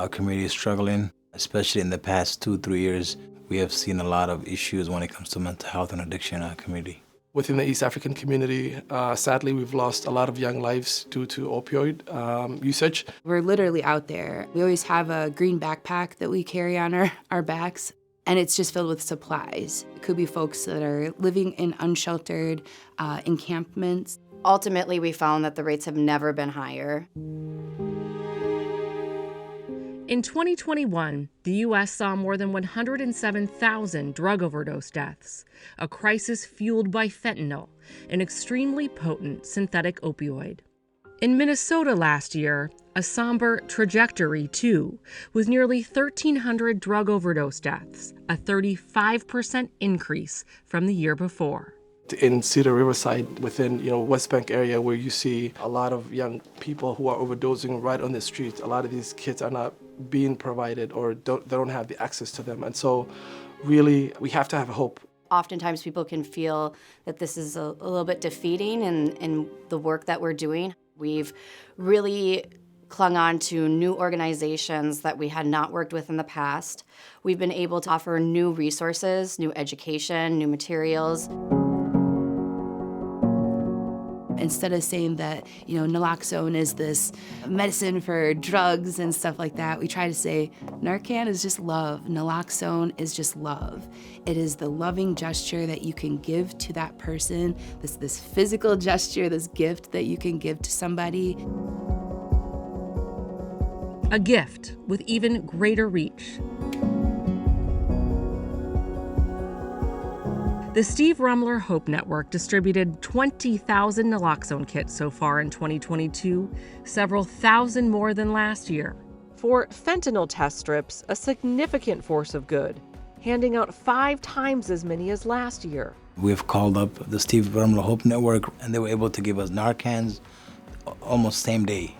Our community is struggling, especially in the past 2-3 years. We have seen a lot of issues when it comes to mental health and addiction in our community. Within the East African community, sadly, we've lost a lot of young lives due to opioid usage. We're literally out there. We always have a green backpack that we carry on our backs, and it's just filled with supplies. It could be folks that are living in unsheltered encampments. Ultimately, we found that the rates have never been higher. In 2021, the U.S. saw more than 107,000 drug overdose deaths, a crisis fueled by fentanyl, an extremely potent synthetic opioid. In Minnesota last year, a somber trajectory, too, with nearly 1,300 drug overdose deaths, a 35% increase from the year before. In Cedar Riverside, within West Bank area, where you see a lot of young people who are overdosing right on the streets, a lot of these kids are not being provided or they don't have the access to them. And so really, we have to have hope. Oftentimes people can feel that this is a little bit defeating in the work that we're doing. We've really clung on to new organizations that we had not worked with in the past. We've been able to offer new resources, new education, new materials. Instead of saying that, naloxone is this medicine for drugs and stuff like that, we try to say Narcan is just love. Naloxone is just love. It is the loving gesture that you can give to that person, this physical gesture, this gift that you can give to somebody. A gift with even greater reach. The Steve Rummler HOPE Network distributed 20,000 naloxone kits so far in 2022, several thousand more than last year. For fentanyl test strips, a significant force of good, handing out 5 times as many as last year. We've called up the Steve Rummler HOPE Network, and they were able to give us Narcans almost same day,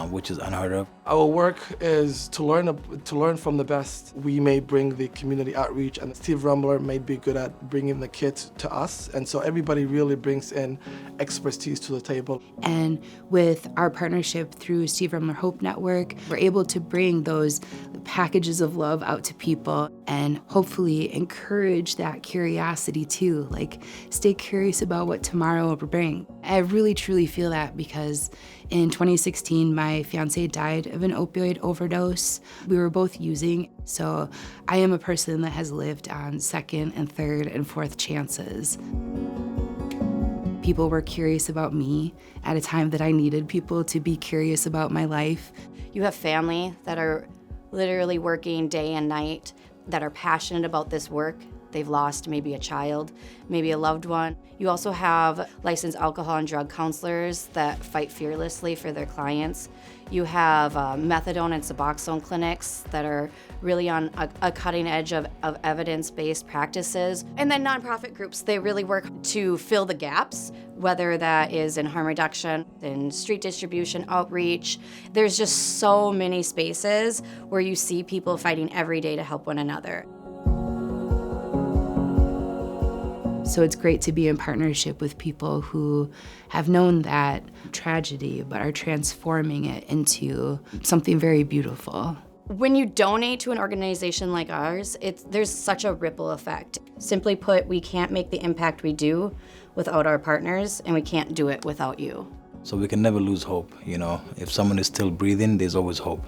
which is unheard of. Our work is to learn from the best. We may bring the community outreach, and Steve Rummler may be good at bringing the kids to us, and so everybody really brings in expertise to the table. And with our partnership through Steve Rummler HOPE Network, we're able to bring those packages of love out to people and hopefully encourage that curiosity too, like stay curious about what tomorrow will bring. I really truly feel that because in 2016, my fiance died of an opioid overdose. We were both using, so I am a person that has lived on second and third and fourth chances. People were curious about me at a time that I needed people to be curious about my life. You have family that are literally working day and night, that are passionate about this work. They've lost maybe a child, maybe a loved one. You also have licensed alcohol and drug counselors that fight fearlessly for their clients. You have methadone and Suboxone clinics that are really on a cutting edge of evidence-based practices. And then nonprofit groups, they really work to fill the gaps, whether that is in harm reduction, in street distribution, outreach. There's just so many spaces where you see people fighting every day to help one another. So it's great to be in partnership with people who have known that tragedy, but are transforming it into something very beautiful. When you donate to an organization like ours, there's such a ripple effect. Simply put, we can't make the impact we do without our partners, and we can't do it without you. So we can never lose hope, If someone is still breathing, there's always hope.